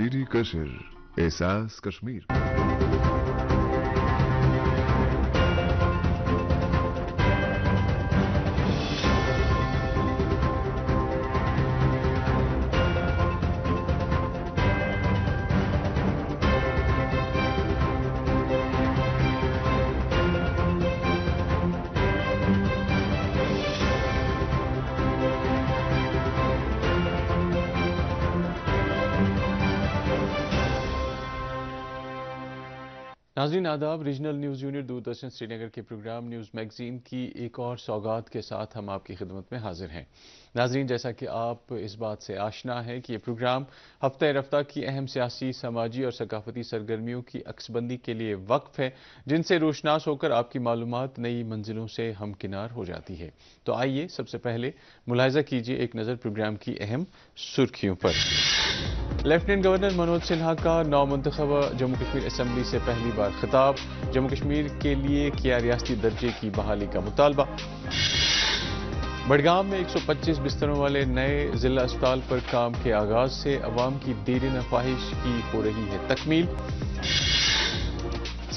DD कशिर एहसास कश्मीर। नाज़रीन आदाब, regional news unit Doordarshan Srinagar के प्रोग्राम न्यूज़ मैगज़ीन की एक और सौगात के साथ हम आपकी खिदमत में हाजिर हैं। नाज़रीन, जैसा कि आप इस बात से आशना है कि ये प्रोग्राम हफ्ते रफ्ता की अहम सियासी, समाजी और सकाफती सरगर्मियों की अक्सबंदी के लिए वक्फ है, जिनसे रोशनास होकर आपकी मालूमात नई मंजिलों से हमकिनार हो जाती है। तो आइए सबसे पहले मुलाहिजा कीजिए एक नज़र प्रोग्राम की अहम सुर्खियों पर। लेफ्टिनेंट गवर्नर मनोज सिन्हा का नौमुंतखब जम्मू कश्मीर असेंबली से पहली बार खिताब। जम्मू कश्मीर के लिए किया रियासती दर्जे की बहाली का मुतालबा। बडगाम में 125 बिस्तरों वाले नए जिला अस्पताल पर काम के आगाज से अवाम की दीरिन ख्वाहिश की हो रही है तकमील।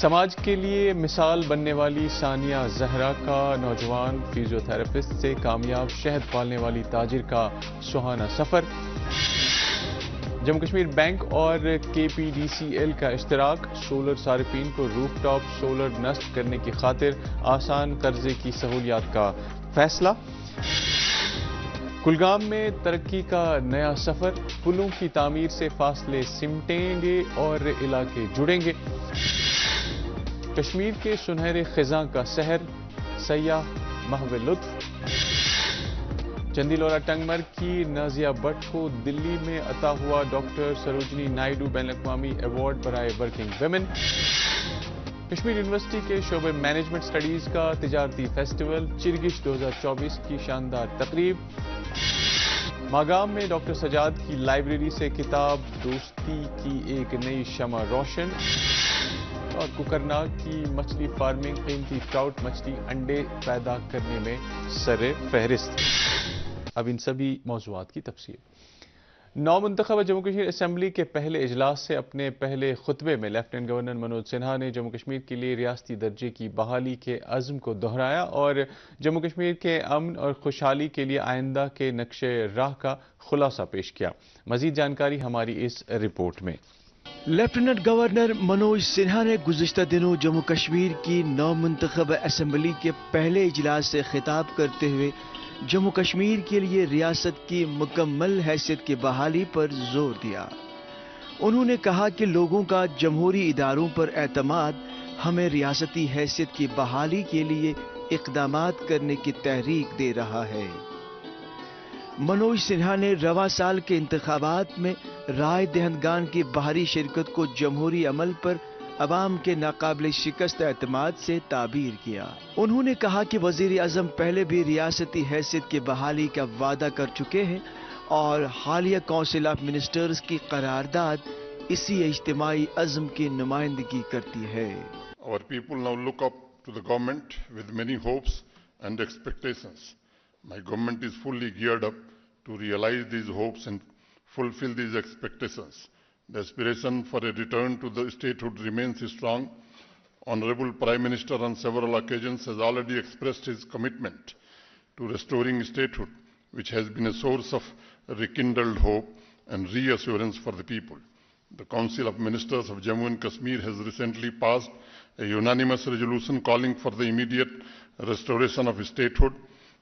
समाज के लिए मिसाल बनने वाली सानिया जहरा का नौजवान फिजियोथेरेपिस्ट से कामयाब शहद पालने वाली ताजिर का सुहाना सफर। जम्मू कश्मीर बैंक और KPDCL का इश्तराक। सोलर सारिफीन को रूफटॉप सोलर नस्ब करने की खातिर आसान कर्जे की सहूलियात का फैसला। कुलगाम में तरक्की का नया सफर। पुलों की तामीर से फासले सिमटेंगे और इलाके जुड़ेंगे। कश्मीर के सुनहरे खिजां का शहर, सयाह महव लुत्फ। चंदीलौरा टंगमर्ग की नाजिया भट्ट को दिल्ली में अता हुआ डॉक्टर सरोजनी नायडू बैनुल-अक़वामी अवार्ड बराए वर्किंग वुमेन। कश्मीर यूनिवर्सिटी के शोबे मैनेजमेंट स्टडीज का तिजारती फेस्टिवल चिरगिश 2024 की शानदार तकरीब। मागाम में डॉक्टर सजाद की लाइब्रेरी से किताब दोस्ती की एक नई शमा रोशन। और कुकरनाग की मछली फार्मिंग कीमती ट्राउट मछली अंडे पैदा करने में सरे फहरिस्त। अब इन सभी मौज़ूआत की तफसील। नौमुंतखब जम्मू कश्मीर असेंबली के पहले इजलास से अपने पहले खुतबे में लेफ्टिनेंट गवर्नर मनोज सिन्हा ने जम्मू कश्मीर के लिए रियासती दर्जे की बहाली के अज़्म को दोहराया और जम्मू कश्मीर के अमन और खुशहाली के लिए आइंदा के नक्शे राह का खुलासा पेश किया। मजीद जानकारी हमारी इस रिपोर्ट में। लेफ्टिनेंट गवर्नर मनोज सिन्हा ने गुज़िश्ता दिनों जम्मू कश्मीर की नौमुंतखब असेंबली के पहले इजलास से खिताब करते हुए जम्मू कश्मीर के लिए रियासत की मुकम्मल हैसियत की बहाली पर जोर दिया। उन्होंने कहा कि लोगों का जमहूरी इदारों पर एतमाद हमें रियासती हैसियत की बहाली के लिए इक़दामात करने की तहरीक दे रहा है। मनोज सिन्हा ने रवा साल के इंतखाबात में राय दहंदगान की बाहरी शिरकत को जमहूरी अमल पर अवाम के नाकाबिल शिकस्त एतमाद से ताबीर किया। उन्होंने कहा कि वजीर आजम पहले भी रियासती हैसियत की बहाली का वादा कर चुके हैं और हालिया काउंसिल ऑफ मिनिस्टर्स की करारदाद इसी इज्तिमाई अज़्म की नुमाइंदगी करती है। Our people now look up to the government with many hopes and expectations. My government is fully geared up to realize these hopes and fulfill these expectations. The aspiration for a return to the statehood remains strong. Honorable Prime Minister on several occasions has already expressed his commitment to restoring statehood, which has been a source of rekindled hope and reassurance for the people. The Council of Ministers of Jammu and Kashmir has recently passed a unanimous resolution calling for the immediate restoration of statehood.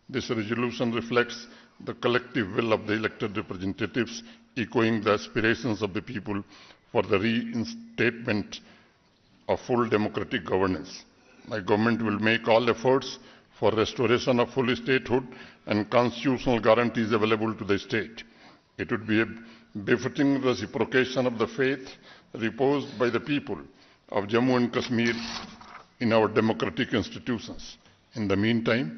This resolution reflects the collective will of the elected representatives, echoing the aspirations of the people for the reinstatement of full democratic governance. My government will make all efforts for restoration of full statehood and constitutional guarantees available to the state. It would be a befitting reciprocation of the faith reposed by the people of Jammu and Kashmir in our democratic institutions. In the meantime,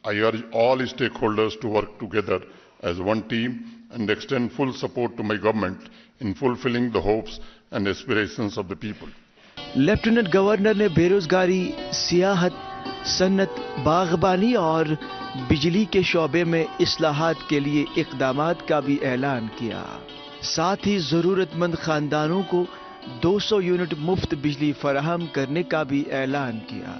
I urge all stakeholders to work together as one team and extend full support to my government in fulfilling the hopes and aspirations of the people. Lieutenant governor ने बेरोजगारी, सियाहत, सन्नत, बागबानी और बिजली के शोबे में इस्लाहात के लिए इक़दामात का भी ऐलान किया। साथ ही जरूरतमंद खानदानों को 200 यूनिट मुफ्त बिजली फराहम करने का भी ऐलान किया।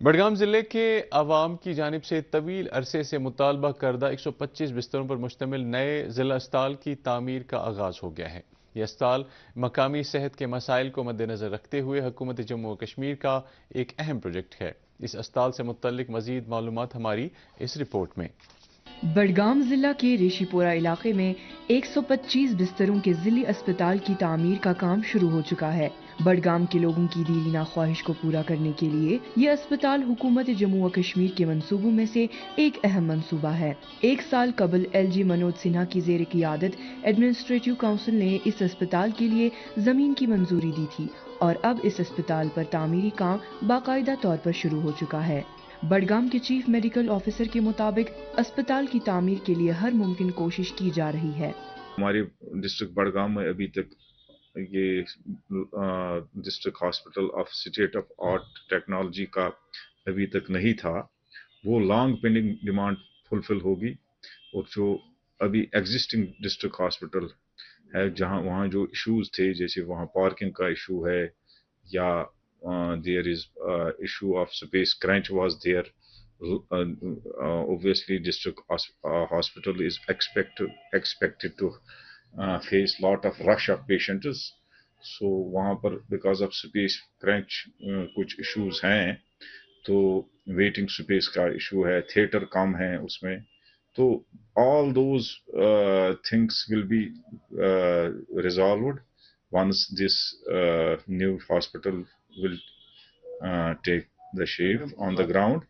बडगाम जिले के अवाम की जानिब से तवील अरसे से मुतालबा करदा 125 बिस्तरों पर मुश्तमिल नए जिला अस्पताल की तामीर का आगाज हो गया है। यह अस्पताल मकामी सेहत के मसाइल को मद्देनजर रखते हुए हुकूमत जम्मू और कश्मीर का एक अहम प्रोजेक्ट है। इस अस्पताल से मुतल्लिक मजीद मालूमात हमारी इस रिपोर्ट में। बडगाम जिला के रेशीपोरा इलाके में 125 बिस्तरों के जिली अस्पताल की तामीर का काम शुरू हो चुका है। बडगाम के लोगों की दीरीना ख्वाहिश को पूरा करने के लिए ये अस्पताल हुकूमत जम्मू व कश्मीर के मंसूबों में से एक अहम मंसूबा है। 1 साल कबल LG मनोज सिन्हा की ज़ेर क़ियादत एडमिनिस्ट्रेटिव काउंसिल ने इस अस्पताल के लिए ज़मीन की मंजूरी दी थी और अब इस अस्पताल पर तामीरी काम बाकायदा तौर पर शुरू हो चुका है। बडगाम के चीफ मेडिकल ऑफिसर के मुताबिक अस्पताल की तामीर के लिए हर मुमकिन कोशिश की जा रही है। हमारे डिस्ट्रिक्ट बडगाम में अभी तक ये district hospital of state of art technology का अभी तक नहीं था। वो लॉन्ग पेंडिंग डिमांड फुलफिल होगी और जो अभी एग्जिस्टिंग डिस्ट्रिक्ट हॉस्पिटल है जहां वहाँ जो इश्यूज थे, जैसे वहाँ पार्किंग का इशू है या there is issue of space crunch was there. Obviously district hospital is expected to face lot of rush of patients, so वहाँ पर because of space crunch कुछ issues हैं, तो waiting space का issue है, theater कम है उसमें, तो all those things will be resolved once this new hospital will take the shape on the ground.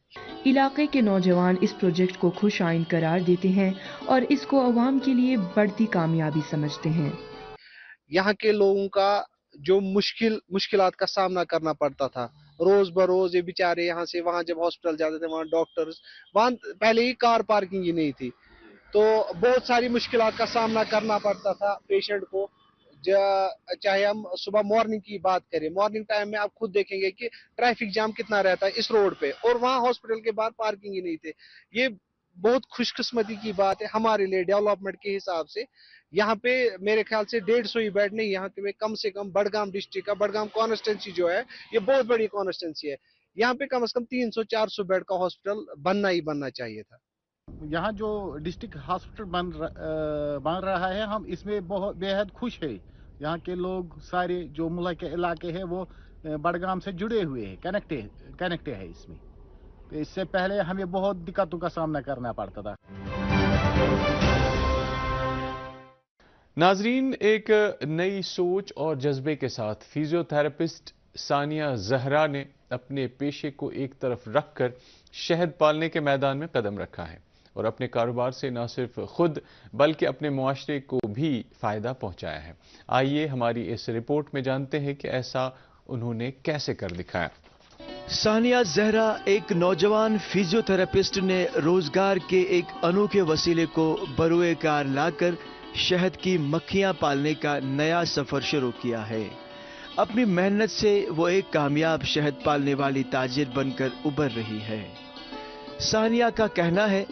इलाके के नौजवान इस प्रोजेक्ट को खुश आइंद करार देते हैं और इसको अवाम के लिए बढ़ती कामयाबी समझते हैं। यहाँ के लोगों का जो मुश्किलात का सामना करना पड़ता था रोज बरोज, ये बेचारे यहाँ से वहाँ जब हॉस्पिटल जाते थे, वहाँ डॉक्टर्स, वहाँ पहले ही कार पार्किंग ही नहीं थी, तो बहुत सारी मुश्किलात का सामना करना पड़ता था पेशेंट को। चाहे हम सुबह मॉर्निंग की बात करें, मॉर्निंग टाइम में आप खुद देखेंगे कि ट्रैफिक जाम कितना रहता है इस रोड पे, और वहाँ हॉस्पिटल के बाहर पार्किंग ही नहीं थे। ये बहुत खुशकिस्मती की बात है हमारे लिए डेवलपमेंट के हिसाब से। यहाँ पे मेरे ख्याल से 150 ही बेड नहीं, यहाँ पे कम से कम बडगाम डिस्ट्रिक्ट का, बडगाम कॉन्स्टिट्यूंसी जो है ये बहुत बड़ी कॉन्स्टिट्यूंसी है, यहाँ पे कम से कम 300-400 बेड का हॉस्पिटल बनना चाहिए था। यहाँ जो डिस्ट्रिक्ट हॉस्पिटल बन रहा है, हम इसमें बहुत बेहद खुश है। यहाँ के लोग सारे जो मुल्क के इलाके हैं वो बडगाम से जुड़े हुए हैं, कनेक्टेड है इसमें। तो इससे पहले हमें बहुत दिक्कतों का सामना करना पड़ता था। नाजरीन, एक नई सोच और जज्बे के साथ फिजियोथेरेपिस्ट सानिया जहरा ने अपने पेशे को एक तरफ रखकर शहद पालने के मैदान में कदम रखा है और अपने कारोबार से न सिर्फ खुद बल्कि अपने मुआशरे को भी फ़ायदा पहुंचाया है। आइए हमारी इस रिपोर्ट में जानते हैं कि ऐसा उन्होंने कैसे कर दिखाया। सानिया जहरा एक नौजवान फिजियोथेरेपिस्ट ने रोजगार के एक अनोखे वसीले को बरूए कार लाकर शहद की मक्खियां पालने का नया सफर शुरू किया है। अपनी मेहनत से वो एक कामयाब शहद पालने वाली ताजिर बनकर उभर रही है। सानिया का कहना है,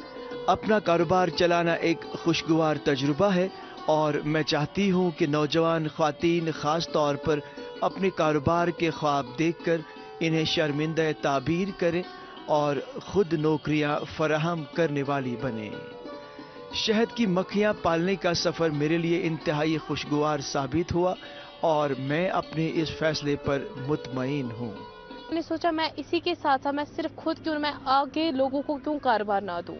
अपना कारोबार चलाना एक खुशगवार तजुर्बा है और मैं चाहती हूं कि नौजवान ख्वातीन खास तौर पर अपने कारोबार के ख्वाब देखकर इन्हें शर्मिंदा ताबीर करें और खुद नौकरियां फराहम करने वाली बने। शहद की मक्खियां पालने का सफर मेरे लिए इंतहाई खुशगवार साबित हुआ और मैं अपने इस फैसले पर मुतमईन हूं। मैंने सोचा मैं इसी के साथ साथ मैं सिर्फ खुद क्यों, मैं आगे लोगों को क्यों कारोबार ना दूं,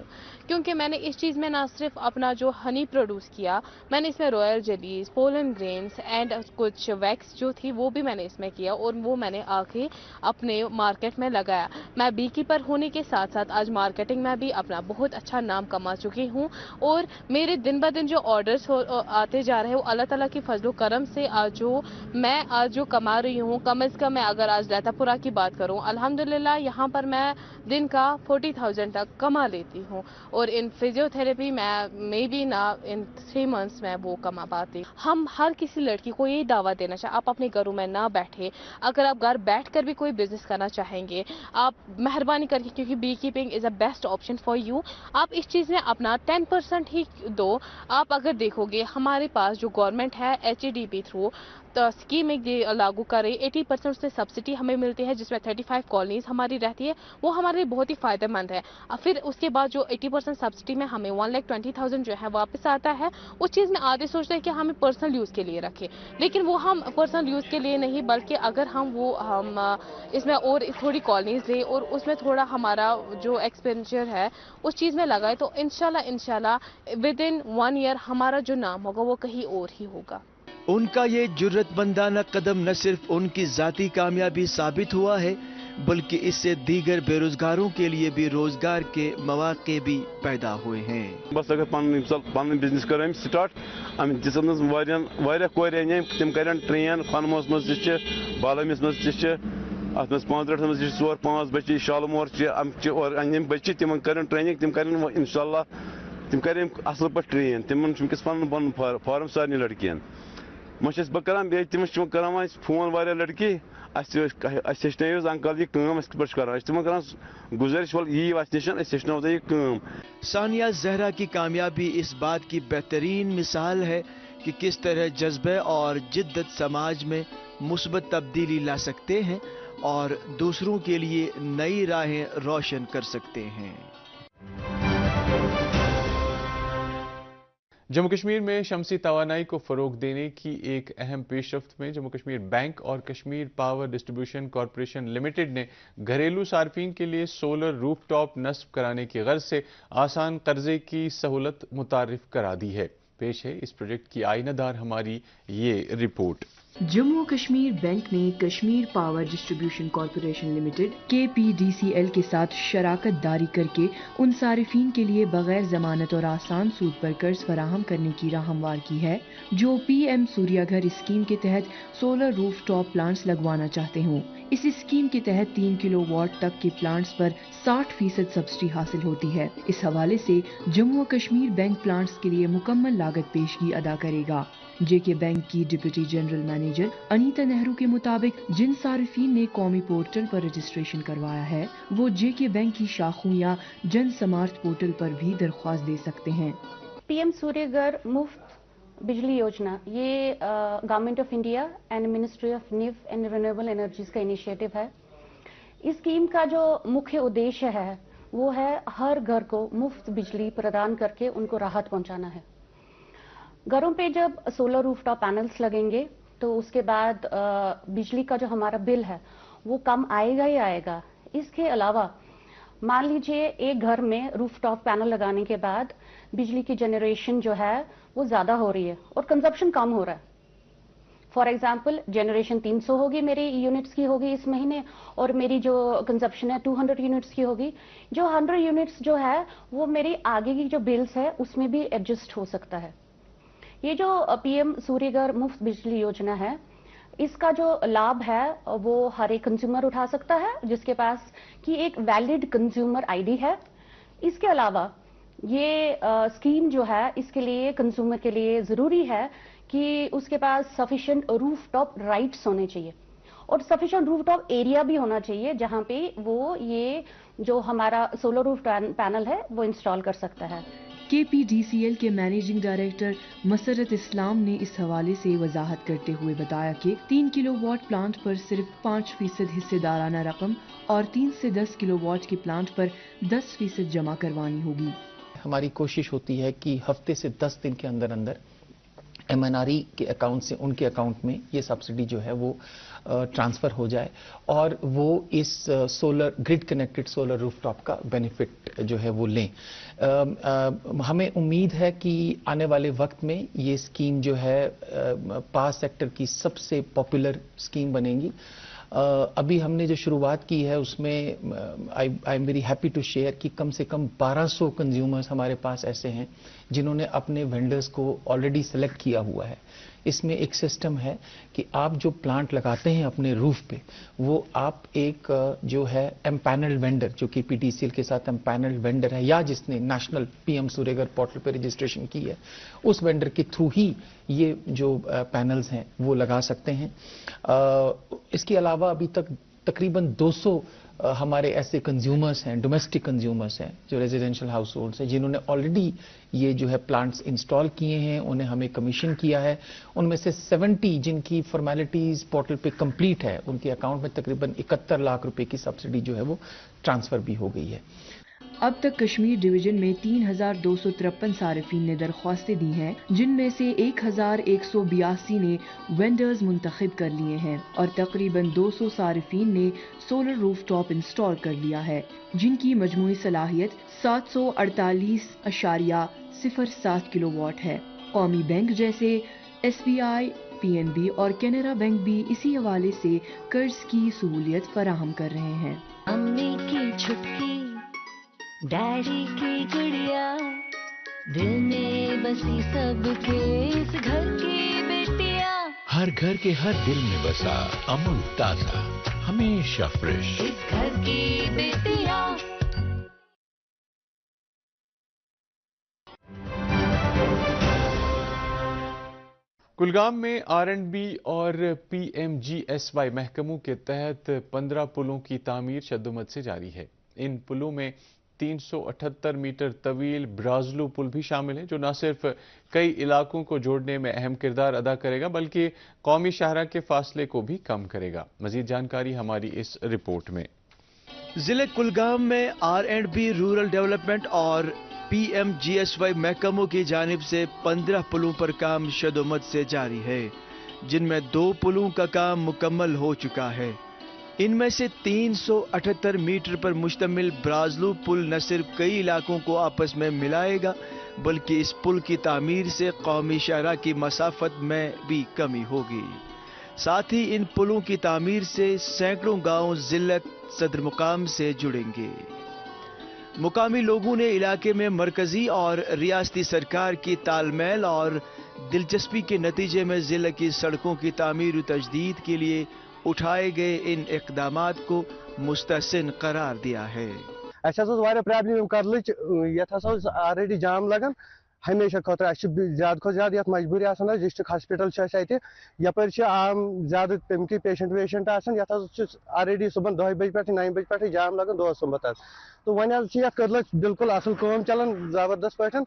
क्योंकि मैंने इस चीज़ में ना सिर्फ अपना जो हनी प्रोड्यूस किया, मैंने इसमें royal jellies, pollen grains and कुछ वैक्स जो थी वो भी मैंने इसमें किया और वो मैंने आके अपने मार्केट में लगाया। मैं बी कीपर होने के साथ साथ आज मार्केटिंग में भी अपना बहुत अच्छा नाम कमा चुकी हूँ और मेरे दिन ब दिन जो ऑर्डर्स आते जा रहे हैं वो अल्लाह ताला की फजलो करम से आज जो मैं कमा रही हूँ, कम अज़ कम मैं अगर आज लतापुरा की बात करूं, अल्हम्दुलिल्लाह यहाँ पर मैं दिन का 40,000 तक कमा लेती हूँ, और इन फिजियोथेरेपी मैं मे बी ना इन 3 मंथ्स में वो कमा पाती। हम हर किसी लड़की को यही दावा देना चाहिए, आप अपने घरों में ना बैठे, अगर आप घर बैठ कर भी कोई बिजनेस करना चाहेंगे, आप मेहरबानी करके, क्योंकि beekeeping is a best option for you, आप इस चीज़ में अपना 10% ही दो। आप अगर देखोगे हमारे पास जो गवर्नमेंट है HEDP थ्रू तो स्कीम एक लागू कर रही है, 80% से सब्सिडी हमें मिलती है, जिसमें 35 कॉलोनीज हमारी रहती है, वो हमारे लिए बहुत ही फायदेमंद है। फिर उसके बाद जो 80% सब्सिडी में हमें 1,20,000 जो है वापस आता है, उस चीज़ में आधे सोचते हैं कि हमें पर्सनल यूज़ के लिए रखें, लेकिन वो हम पर्सनल यूज़ के लिए नहीं, बल्कि अगर हम इसमें और थोड़ी कॉलोनीज लें और उसमें थोड़ा हमारा जो एक्सपेंडिचर है उस चीज़ में लगाए, तो इंशाल्लाह विद इन 1 ईयर हमारा जो नाम होगा वो कहीं और ही होगा। उनका ये जुर्रतमंदाना कदम न सिर्फ उनकी ज़ाती कामयाबी साबित हुआ है, बल्कि इससे दीगर बेरोजगारों के लिए भी रोजगार के मौके भी पैदा हुए हैं। बस अगर पन बिजनेस कर स्टार्ट जिसम तम कर ट्रेन खनमोस मज बालमिस मज अत 5 मज 4-5 बच्चे शालमोर और अम बच्चे तिम कर ट्रेनिंग, तिम कर इंशाल्लाह तिम कर असल पे ट्रेन, तिम वनकस पन फार्म सारे लड़कियन मस बह कर तम कर फोन वारिया लड़की हेचन अंकल यह कम कर तम कर गुजारिश वल यी अस निश हेचनो तुम यह। सानिया जहरा की कामयाबी इस बात की बेहतरीन मिसाल है कि किस तरह जज्बे और जिद्दत समाज में मुस्बत तब्दीली ला सकते हैं और दूसरों के लिए नई राहें रोशन कर सकते हैं। जम्मू कश्मीर में शमसी तवानाई को फ़रोग देने की एक अहम पेशरफ्त में जम्मू कश्मीर बैंक और Kashmir power distribution corporation limited ने घरेलू सार्फिन के लिए सोलर रूफटॉप नस्ब कराने की गर्ज से आसान कर्जे की सहूलत मुतारिफ करा दी है। पेश है इस प्रोजेक्ट की आईनादार हमारी ये रिपोर्ट। जम्मू कश्मीर बैंक ने Kashmir power distribution corporation limited KPDCL के साथ शराकत दारी करके उन सारिफीन के लिए बगैर जमानत और आसान सूद पर कर्ज फराहम करने की राह हमवार की है जो PM सूर्याघर स्कीम के तहत सोलर रूफटॉप प्लांट्स लगवाना चाहते हों। इस स्कीम के तहत 3 किलोवाट तक के प्लांट्स पर 60% सब्सिडी हासिल होती है। इस हवाले से जम्मू और कश्मीर बैंक प्लांट्स के लिए मुकम्मल लागत पेशगी अदा करेगा। JK बैंक की deputy general manager Anita Nehru के मुताबिक जिन सारिफीन ने कौमी पोर्टल पर रजिस्ट्रेशन करवाया है वो JK बैंक की शाखों या जन समार्थ पोर्टल पर भी दरख्वास्त दे सकते हैं। PM सूर्यघर मुफ्त बिजली योजना ये government of India and ministry of new and renewable energies का इनिशिएटिव है। इस स्कीम का जो मुख्य उद्देश्य है वो है हर घर को मुफ्त बिजली प्रदान करके उनको राहत पहुंचाना है। घरों पे जब सोलर रूफटॉप पैनल्स लगेंगे तो उसके बाद बिजली का जो हमारा बिल है वो कम आएगा ही आएगा। इसके अलावा मान लीजिए एक घर में रूफटॉप पैनल लगाने के बाद बिजली की जनरेशन जो है वो ज्यादा हो रही है और कंजप्शन कम हो रहा है। फॉर एग्जाम्पल जनरेशन 300 होगी मेरी यूनिट्स की होगी इस महीने और मेरी जो कंजप्शन है 200 यूनिट्स की होगी। जो 100 यूनिट्स जो है वो मेरी आगे की जो बिल्स है उसमें भी एडजस्ट हो सकता है। ये जो PM सूर्यघर मुफ्त बिजली योजना है इसका जो लाभ है वो हर एक कंज्यूमर उठा सकता है जिसके पास की एक वैलिड कंज्यूमर ID है। इसके अलावा ये स्कीम जो है इसके लिए कंज्यूमर के लिए जरूरी है कि उसके पास सफिशिएंट रूफटॉप राइट्स होने चाहिए और सफिशिएंट रूफटॉप एरिया भी होना चाहिए जहां पे वो ये जो हमारा सोलर रूफ पैनल है वो इंस्टॉल कर सकता है। KPDCL के मैनेजिंग डायरेक्टर मसरत इस्लाम ने इस हवाले से वजाहत करते हुए बताया कि 3 किलोवाट प्लांट पर सिर्फ 5% हिस्सेदाराना रकम और 3 से 10 किलोवाट के प्लांट पर 10% जमा करवानी होगी। हमारी कोशिश होती है कि हफ्ते से 10 दिन के अंदर अंदर MNRE के अकाउंट से उनके अकाउंट में ये सब्सिडी जो है वो ट्रांसफ़र हो जाए और वो इस solar grid connected solar rooftop का बेनिफिट जो है वो लें। हमें उम्मीद है कि आने वाले वक्त में ये स्कीम जो है पावर सेक्टर की सबसे पॉपुलर स्कीम बनेगी। अभी हमने जो शुरुआत की है उसमें I am very happy to share कि कम से कम 1200 कंज्यूमर्स हमारे पास ऐसे हैं जिन्होंने अपने वेंडर्स को ऑलरेडी सेलेक्ट किया हुआ है। इसमें एक सिस्टम है कि आप जो प्लांट लगाते हैं अपने रूफ पे, वो आप एक जो है एम्पैनल्ड वेंडर, जो कि पीटीसीएल के साथ एम्पैनल्ड वेंडर है या जिसने नेशनल पीएम सूर्यघर पोर्टल पे रजिस्ट्रेशन की है, उस वेंडर के थ्रू ही ये जो पैनल्स हैं वो लगा सकते हैं। इसके अलावा अभी तक तकरीबन 200 हमारे ऐसे कंज्यूमर्स हैं, डोमेस्टिक कंज्यूमर्स हैं, जो रेजिडेंशियल हाउस होल्ड्स हैं, जिन्होंने ऑलरेडी ये जो है प्लांट्स इंस्टॉल किए हैं, उन्हें हमें कमीशन किया है। उनमें से 70 जिनकी फॉर्मेलिटीज पोर्टल पे कंप्लीट है, उनके अकाउंट में तकरीबन 71 लाख रुपए की सब्सिडी जो है वो ट्रांसफर भी हो गई है। अब तक कश्मीर डिवीजन में 3253 सारिफीन ने दरख्वास्तें दी हैं, जिनमें से 1182 ने वेंडर्स मुंतखब कर लिए हैं और तकरीबन 200 सारिफीन ने सोलर रूफटॉप इंस्टॉल कर लिया है, जिनकी मजमूई सलाहियत 748.07 किलोवाट है। कौमी बैंक जैसे SBI, PNB और कैनरा बैंक भी इसी हवाले से कर्ज की सहूलियत फराहम कर रहे हैं। अम्मी की छुटकी, डैडी की गुड़िया, दिल में बसी सबके इस घर की बेटिया, हर घर के हर दिल में बसा अमूल ताजा, हमेशा फ्रेश, इस घर की बेटिया। कुलगाम में R&B और PMGSY महकमों के तहत 15 पुलों की तामीर शद्दोमद से जारी है। इन पुलों में 378 मीटर तवील ब्राजलू पुल भी शामिल है, जो न सिर्फ कई इलाकों को जोड़ने में अहम किरदार अदा करेगा बल्कि कौमी शाहरा के फासले को भी कम करेगा। मजीद जानकारी हमारी इस रिपोर्ट में। जिले कुलगाम में R&B रूरल डेवलपमेंट और PMGSY महकमों की जानिब से 15 पुलों पर काम शदोमत से जारी है, जिनमें 2 पुलों का काम मुकम्मल हो चुका है। इनमें से 378 मीटर पर मुश्तमिल ब्राजलू पुल न सिर्फ कई इलाकों को आपस में मिलाएगा बल्कि इस पुल की तामीर से कौमी शाहरा की मसाफत में भी कमी होगी। साथ ही इन पुलों की तामीर से सैकड़ों गांव जिल्लत सदर मुकाम से जुड़ेंगे। मुकामी लोगों ने इलाके में मरकजी और रियासती सरकार की तालमेल और दिलचस्पी के नतीजे में जिले की सड़कों की तामीर और तजदीद के लिए उठाए गए इन इक़दामात को मुस्तहसिन करार दिया है। प्रॉब्लम कर ऑलरेडी जाम लगन हमेशा खतर ज्यादा खो ज्यादा ये मजबूरी डिस्ट्रिक्ट हॉस्पिटल यपर आम ज्यादा तम की पेशेंट वेशेंट ऑलरेडी सुबह 10 बजे पे 9 बजे पे जाम लगन दोस सुबह तो वन कर्ल बिल्कुल असल काम चलान जबरदस्त पे तो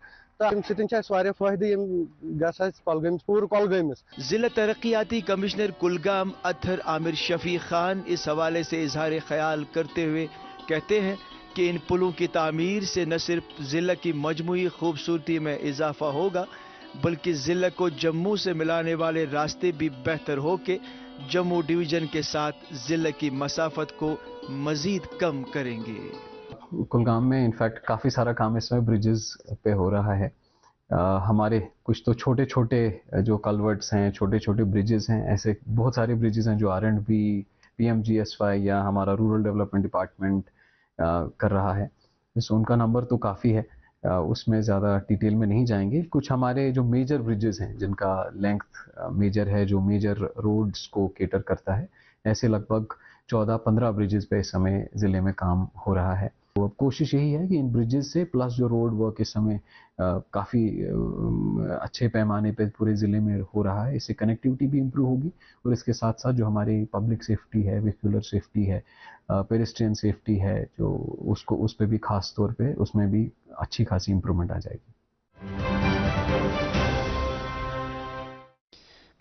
फायदे पूरे कुलगामस। जिला तरक्याती कमिश्नर कुलगाम अतहर आमिर शफी खान इस हवाले से इजहार ख्याल करते हुए कहते हैं कि इन पुलों की तामीर से न सिर्फ जिला की मजमूई खूबसूरती में इजाफा होगा बल्कि जिला को जम्मू से मिलाने वाले रास्ते भी बेहतर होके जम्मू डिवीजन के साथ जिला की मसाफत को मजीद कम करेंगे। कुलगाम में इनफैक्ट काफ़ी सारा काम इसमें ब्रिजेस पे हो रहा है। हमारे कुछ तो छोटे छोटे जो कलवर्ट्स हैं, छोटे छोटे ब्रिजेस हैं, ऐसे बहुत सारे ब्रिजेस हैं जो R&B, PMGSY या हमारा रूरल डेवलपमेंट डिपार्टमेंट कर रहा है। तो उनका नंबर तो काफ़ी है, उसमें ज़्यादा डिटेल में नहीं जाएंगे। कुछ हमारे जो मेजर ब्रिजेस हैं जिनका लेंथ मेजर है, जो मेजर रोड्स को केटर करता है, ऐसे लगभग 14-15 ब्रिजेस पे इस समय ज़िले में काम हो रहा है। तो अब कोशिश यही है कि इन ब्रिजेस से प्लस जो रोड वर्क इस समय काफ़ी अच्छे पैमाने पे पूरे ज़िले में हो रहा है, इससे कनेक्टिविटी भी इम्प्रूव होगी और इसके साथ साथ जो हमारी पब्लिक सेफ्टी है, व्हीकुलर सेफ्टी है, पेडेस्ट्रियन सेफ्टी है, जो उसको उस पर भी खास तौर पे उसमें भी अच्छी खासी इम्प्रूवमेंट आ जाएगी।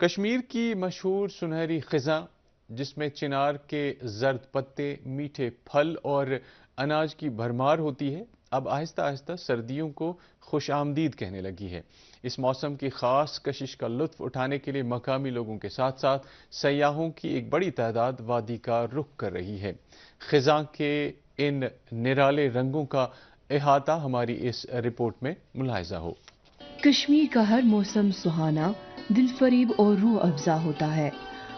कश्मीर की मशहूर सुनहरी खिज़ा, जिसमें चिनार के जर्द पत्ते, मीठे फल और अनाज की भरमार होती है, अब आहिस्ता आहिस्ता सर्दियों को खुश आमदीद कहने लगी है। इस मौसम की खास कशिश का लुत्फ उठाने के लिए मकामी लोगों के साथ साथ सयाहों की एक बड़ी तादाद वादी का रुख कर रही है। खिज़ा के इन निराले रंगों का इहाता हमारी इस रिपोर्ट में मुलाहिजा हो। कश्मीर का हर मौसम सुहाना, दिलफरीब और रूह अफ़ज़ा होता है।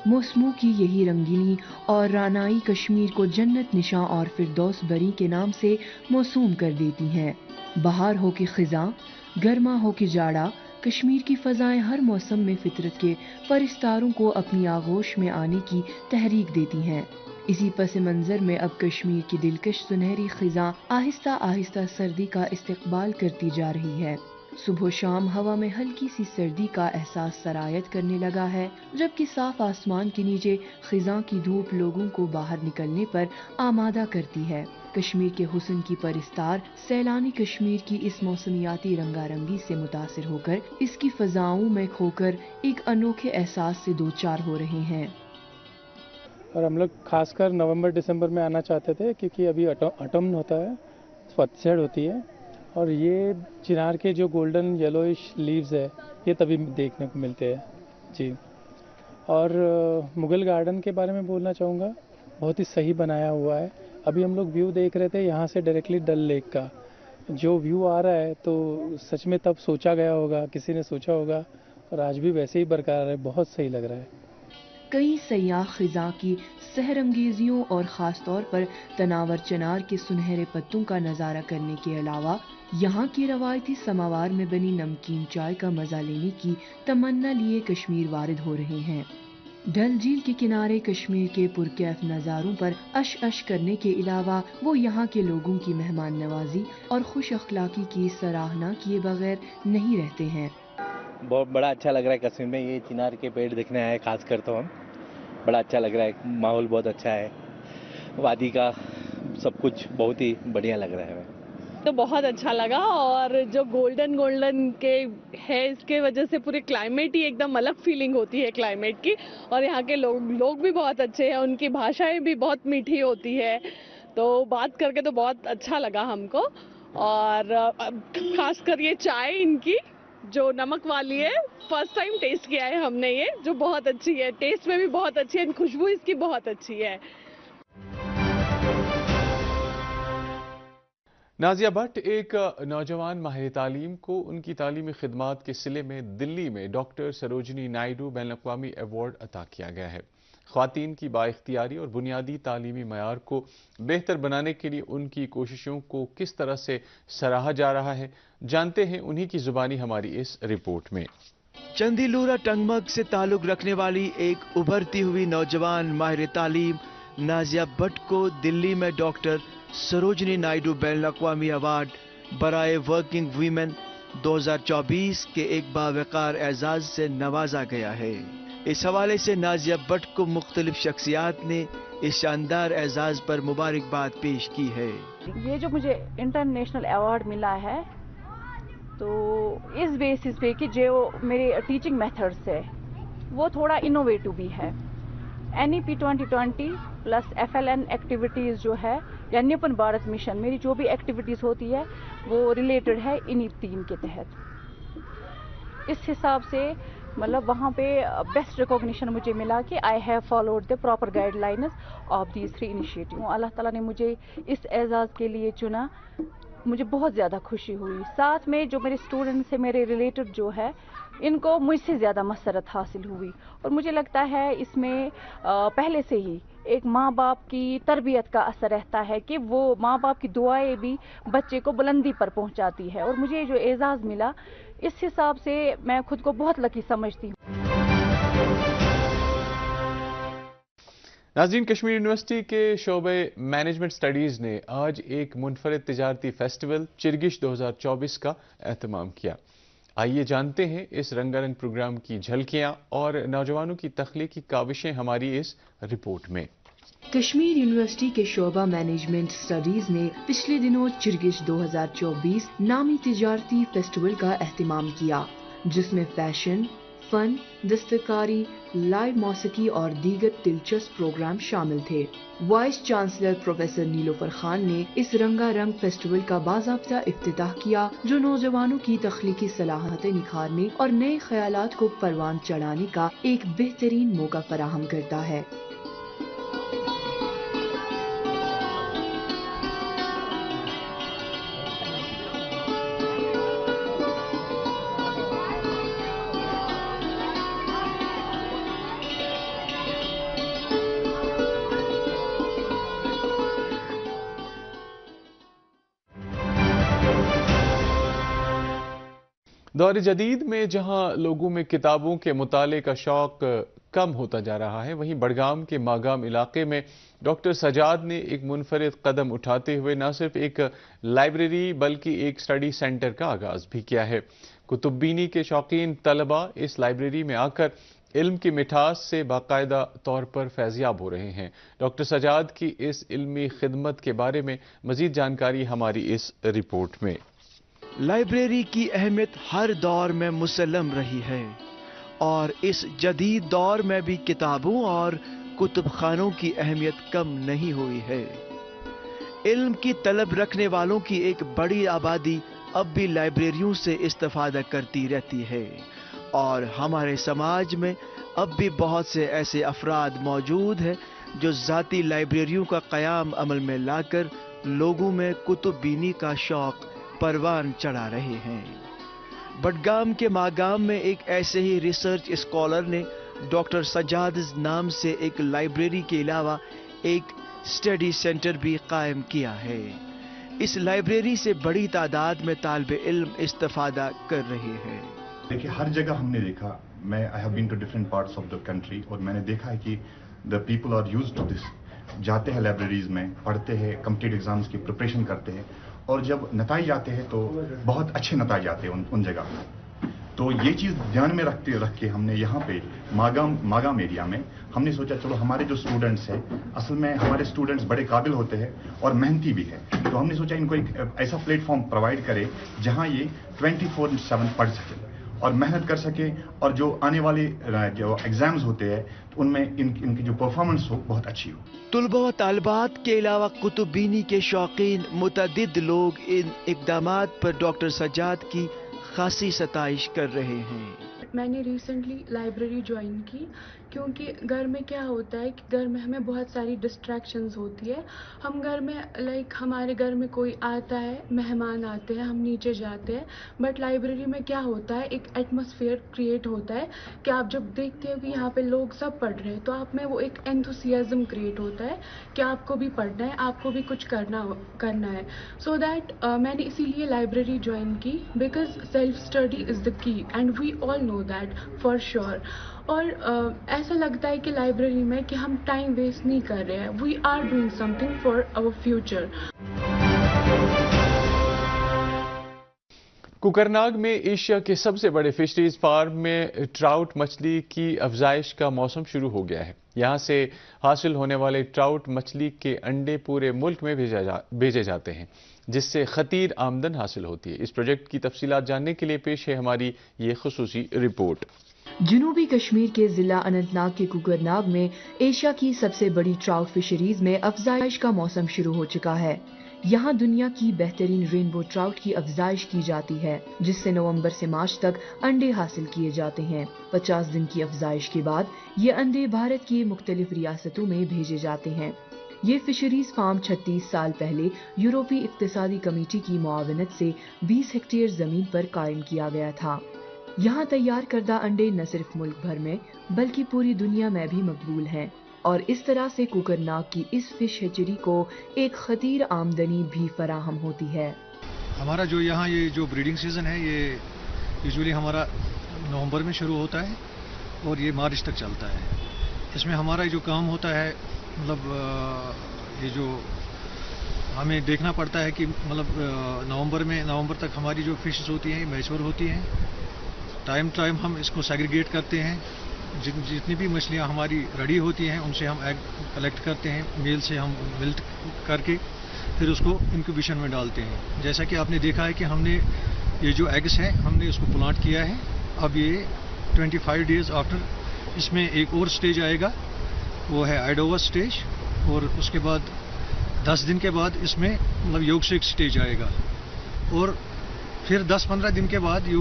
मौसमों की यही रंगीनी और रानाई कश्मीर को जन्नत निशां और फिरदौस बरी के नाम से मौसूम कर देती हैं। बहार हो कि खिज़ा, गर्मा हो कि जाड़ा, कश्मीर की फ़ज़ाएं हर मौसम में फितरत के परिस्तारों को अपनी आगोश में आने की तहरीक देती हैं। इसी पस मंज़र में अब कश्मीर की दिलकश सुनहरी ख़िज़ां आहिस्ता आहिस्ता सर्दी का इस्तक़बाल करती जा रही है। सुबह शाम हवा में हल्की सी सर्दी का एहसास सरायत करने लगा है, जबकि साफ आसमान के नीचे ख़िज़ां की धूप लोगों को बाहर निकलने पर आमादा करती है। कश्मीर के हुस्न की परिस्तार सैलानी कश्मीर की इस मौसमियाती रंगारंगी से मुतासिर होकर इसकी फ़ज़ाओं में खोकर एक अनोखे एहसास से दो चार हो रहे हैं। और हम लोग खासकर नवंबर दिसंबर में आना चाहते थे, क्योंकि अभी ऑटम होता है, पतझड़ होती है, और ये चिनार के जो गोल्डन येलोइश लीव्स है ये तभी देखने को मिलते हैं जी। और मुगल गार्डन के बारे में बोलना चाहूँगा, बहुत ही सही बनाया हुआ है। अभी हम लोग व्यू देख रहे थे यहाँ से डायरेक्टली डल लेक का जो व्यू आ रहा है, तो सच में तब सोचा गया होगा, किसी ने सोचा होगा, और आज भी वैसे ही बरकरार है। बहुत सही लग रहा है। कई सयाह ख़िज़ां की सहरंगेजियों और ख़ास तौर पर तनावर चनार के सुनहरे पत्तों का नज़ारा करने के अलावा यहाँ की रवायती समावार में बनी नमकीन चाय का मज़ा लेने की तमन्ना लिए कश्मीर वारिद हो रहे हैं। डल झील के किनारे कश्मीर के पुरकैफ नज़ारों पर अश करने के अलावा वो यहाँ के लोगों की मेहमान नवाजी और खुश अखलाकी की सराहना किए बगैर नहीं रहते हैं। बहुत बड़ा अच्छा लग रहा है कश्मीर में, ये चिनार के पेड़ देखने आए खास कर तो हम, बड़ा अच्छा लग रहा है, माहौल बहुत अच्छा है, वादी का सब कुछ बहुत ही बढ़िया लग रहा है। तो बहुत अच्छा लगा, और जो गोल्डन के है इसके वजह से पूरे क्लाइमेट ही एकदम अलग फीलिंग होती है क्लाइमेट की। और यहाँ के लोग भी बहुत अच्छे हैं, उनकी भाषाएं भी बहुत मीठी होती है, तो बात करके तो बहुत अच्छा लगा हमको। और खासकर ये चाय इनकी जो नमक वाली है, फर्स्ट टाइम टेस्ट किया है हमने, ये जो बहुत अच्छी है, टेस्ट में भी बहुत अच्छी है, खुशबू इसकी बहुत अच्छी है। नाजिया भट्ट एक नौजवान माहिर तालीम को उनकी तालीमी खिदमात के सिले में दिल्ली में डॉक्टर सरोजनी नायडू बैनुल अक़वामी अवार्ड अता किया गया है। ख्वातीन की बाइख्तियारी और बुनियादी तालीमी मयार को बेहतर बनाने के लिए उनकी कोशिशों को किस तरह से सराहा जा रहा है, जानते हैं उन्हीं की जुबानी हमारी इस रिपोर्ट में। चंदीलूरा टंगमग से ताल्लुक रखने वाली एक उभरती हुई नौजवान माहिर तालीम नाजिया भट्ट को दिल्ली में डॉक्टर सरोजनी नायडू बैनुल अक़वामी अवार्ड बराए वर्किंग वीमेन 2024 के एक बावकार एजाज से नवाजा गया है। इस हवाले से नाजिया भट्ट को मुख्तलिफ शख्सियात ने इस शानदार एजाज पर मुबारकबाद पेश की है। ये जो मुझे इंटरनेशनल अवार्ड मिला है, तो इस बेसिस पे कि जो मेरे टीचिंग मेथड्स है वो थोड़ा इनोवेटिव भी है। NEP 2020 प्लस FLN एक्टिविटीज़ जो है या निपुण भारत मिशन, मेरी जो भी एक्टिविटीज़ होती है वो रिलेटेड है इन्हीं 3 के तहत। इस हिसाब से मतलब वहाँ पे बेस्ट रिकॉग्निशन मुझे मिला कि I have followed the proper guidelines of these 3 initiative. Allah ताला ने मुझे इस एजाज़ के लिए चुना, मुझे बहुत ज़्यादा खुशी हुई। साथ में जो मेरे स्टूडेंट्स हैं, मेरे रिलेटेड जो है, इनको मुझसे ज़्यादा मसरत हासिल हुई। और मुझे लगता है इसमें पहले से ही एक माँ बाप की तरबियत का असर रहता है कि वो माँ बाप की दुआएं भी बच्चे को बुलंदी पर पहुँचाती है। और मुझे जो एजाज़ मिला, इस हिसाब से मैं खुद को बहुत लकी समझती हूँ। नाज़रीन, कश्मीर यूनिवर्सिटी के शोबे मैनेजमेंट स्टडीज़ ने आज एक मुनफरद तिजारती फेस्टिवल चिरगिश 2024 का एहतमाम किया। आइए जानते हैं इस रंगारंग प्रोग्राम की झलकियां और नौजवानों की तख्लीकी काविशें हमारी इस रिपोर्ट में। कश्मीर यूनिवर्सिटी के शोबा मैनेजमेंट स्टडीज ने पिछले दिनों चिरगिश 2024 नामी तिजारती फेस्टिवल का एहतमाम किया, जिसमें फैशन, फन, दस्तकारी, लाइव मौसीकी और दीगर दिलचस्प प्रोग्राम शामिल थे। Vice chancellor professor Nilofar Khan ने इस रंगारंग फेस्टिवल का बाज़ाब्ता इफ्तिताह किया, जो नौजवानों की तख्लीकी सलाहियतें निखारने और नए ख्यालात को परवान चढ़ाने का एक बेहतरीन मौका फराहम करता है। دور جدید میں جہاں لوگوں میں کتابوں کے مطالعے کا شوق کم ہوتا جا رہا ہے، وہیں بڑگام کے ماگام علاقے میں ڈاکٹر سجاد نے ایک منفرد قدم اٹھاتے ہوئے نہ صرف ایک لائبریری بلکہ ایک اسٹڈی سینٹر کا آغاز بھی کیا ہے۔ کتب بینی کے شوقین طلباء اس لائبریری میں آ کر علم کی مٹھاس سے باقاعدہ طور پر فیضیاب ہو رہے ہیں۔ ڈاکٹر سجاد کی اس علمی خدمت کے بارے میں مزید جانکاری ہماری اس رپورٹ میں۔ لائبریری کی اہمیت ہر دور میں مسلم رہی ہے اور اس جدید دور میں بھی کتابوں اور کتب خانوں کی اہمیت کم نہیں ہوئی ہے۔ علم کی طلب رکھنے والوں کی ایک بڑی آبادی اب بھی لائبریریوں سے استفادہ کرتی رہتی ہے اور ہمارے سماج میں اب بھی بہت سے ایسے افراد موجود ہیں جو ذاتی لائبریریوں کا قیام عمل میں لا کر لوگوں میں کتب بینی کا شوق پروان چڑھا رہے ہیں۔ بڈگام کے ماگام میں ایک ایسے ہی ریسرچ اسکالر نے ڈاکٹر سجاد نام سے ایک لائبریری کے علاوہ ایک اسٹڈی سینٹر بھی قائم کیا ہے۔ اس لائبریری سے بڑی تعداد میں طالب علم استفادہ کر رہے ہیں۔ دیکھیے، ہر جگہ ہم نے دیکھا، میں I have been to different parts of the country, اور میں نے دیکھا ہے کہ the people are used to this, جاتے ہیں لائبریریز میں، پڑھتے ہیں، کمپٹیٹیو ایگزامس کی پریپریشن کرتے ہیں، اور جب نتائج آتے ہیں تو بہت اچھے نتائج آتے ہیں ان جگہ۔ تو یہ چیز دھیان میں رکھ کے ہم نے یہاں پہ ماگام ایریا میں ہم نے سوچا چلو ہمارے جو اسٹوڈنٹس ہیں، اصل میں ہمارے اسٹوڈنٹس بڑے قابل ہوتے ہیں اور محنتی بھی ہے، تو ہم نے سوچا ان کو ایک ایسا پلیٹ فارم پرووائڈ کرے جہاں یہ 24/7 پڑھ سکے اور محنت کر سکے، اور جو آنے والے جو ایگزامز ہوتے ہیں ان میں ان کی جو پرفارمنس ہو بہت اچھی ہو۔ طلباء و طالبات کے علاوہ کتب بینی کے شوقین متعدد لوگ ان اقدامات پر ڈاکٹر سجاد کی خاصی ستائش کر رہے ہیں۔ میں نے ریسنٹلی لائبریری جوائن کی کیونکہ گھر میں کیا ہوتا ہے کہ گھر میں ہمیں بہت ساری ڈسٹریکشنز ہوتی ہے۔ ہم گھر میں ہمارے گھر میں کوئی آتا ہے، مہمان آتے ہیں، ہم نیچے جاتے ہیں، بٹ لائبریری میں کیا ہوتا ہے، ایک ایٹماسفیئر کریٹ ہوتا ہے کہ آپ جب دیکھتے ہو کہ یہاں پہ لوگ سب پڑھ رہے ہیں تو آپ میں وہ ایک انتھوسیازم کریٹ ہوتا ہے کہ آپ کو بھی پڑھنا ہے، آپ کو بھی کچھ کرنا ہے۔ سو دیٹ میں نے اسی لیے لائبریری جوائن کی، because self study is the key and we all know that for sure. اور ایسا لگتا ہے کہ لائبریری میں کہ ہم ٹائم ویسٹ نہیں کر رہے ہیں، we are doing something for our future. Kokernag میں ایشیا کے سب سے بڑے فشریز فارم میں ٹراؤٹ مچھلی کی افزائش کا موسم شروع ہو گیا ہے۔ یہاں سے حاصل ہونے والے ٹراؤٹ مچھلی کے انڈے پورے ملک میں بھیجے جاتے ہیں، جس سے خطیر آمدن حاصل ہوتی ہے۔ اس پروجیکٹ کی تفصیلات جاننے کے لیے پیش ہے ہماری یہ خصوصی رپورٹ۔ جنوبی کشمیر کے ضلع اننت ناگ کے کوکرناگ میں ایشیا کی سب سے بڑی ٹراؤٹ فشریز میں افزائش کا موسم شروع ہو چکا ہے۔ یہاں دنیا کی بہترین رینبو ٹراؤٹ کی افزائش کی جاتی ہے، جس سے نومبر سے مارچ تک انڈے حاصل کیے جاتے ہیں۔ 50 دن کی افزائش کے بعد یہ انڈے بھارت کی مختلف ریاستوں میں بھیجے جاتے ہیں۔ یہ فشریز فارم 36 سال پہلے یورپی اقتصادی کمیٹی کی معاونت سے 20 ہیکٹیئر زمین پر قائم کیا گیا تھا۔ یہاں تیار کردہ انڈے نہ صرف ملک بھر میں بلکہ پوری دنیا میں بھی مقبول ہیں، اور اس طرح سے کوکرناگ کی اس فش ہیچری کو ایک خطیر آمدنی بھی فراہم ہوتی ہے۔ ہمارا جو یہاں یہ جو بریڈنگ سیزن ہے یہ یوزولی ہمارا نومبر میں شروع ہوتا ہے اور یہ مارچ تک چلتا ہے۔ اس میں ہمارا جو کام ہوتا ہے مطلب یہ جو ہمیں دیکھنا پڑتا ہے کہ مطلب نومبر تک ہماری جو فشز ہوتی ہیں میچور ہوتی ہیں۔ ٹائم ہم اس کو سیگریگیٹ کرتے ہیں، جتنی بھی مچھلیاں ہماری ریڈی ہوتی ہیں ان سے ہم ایگ کلیکٹ کرتے ہیں، میل سے ہم ملٹ کر کے پھر اس کو انکیوبیشن میں ڈالتے ہیں۔ جیسا کہ آپ نے دیکھا ہے کہ ہم نے یہ جو ایگس ہیں ہم نے اس کو پلانٹ کیا ہے، اب یہ 25 ڈیز آفٹر اس میں ایک اور سٹیج آئے گا، وہ ہے آئیڈووا سٹیج، اور اس کے بعد 10 دن کے بعد اس میں مطلب یوگ سے ایک سٹیج آئے گا، اور پھر 10-15 دن کے بعد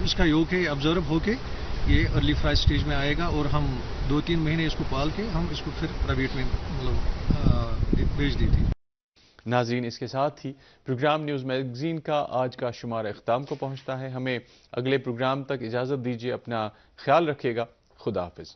اس کا یوگ ہے آبزرو ہو کے یہ ارلی فرائی سٹیج میں آئے گا، اور ہم 2-3 مہینے اس کو پال کے ہم اس کو پھر پرائیویٹ میں مطلب بیچ دیتے ہیں۔ ناظرین، اس کے ساتھ ہی پروگرام نیوز میگزین کا آج کا شمارہ اختتام کو پہنچتا ہے۔ ہمیں اگلے پروگرام تک اجازت دیجیے، اپنا خیال رکھیے گا، خدا حافظ۔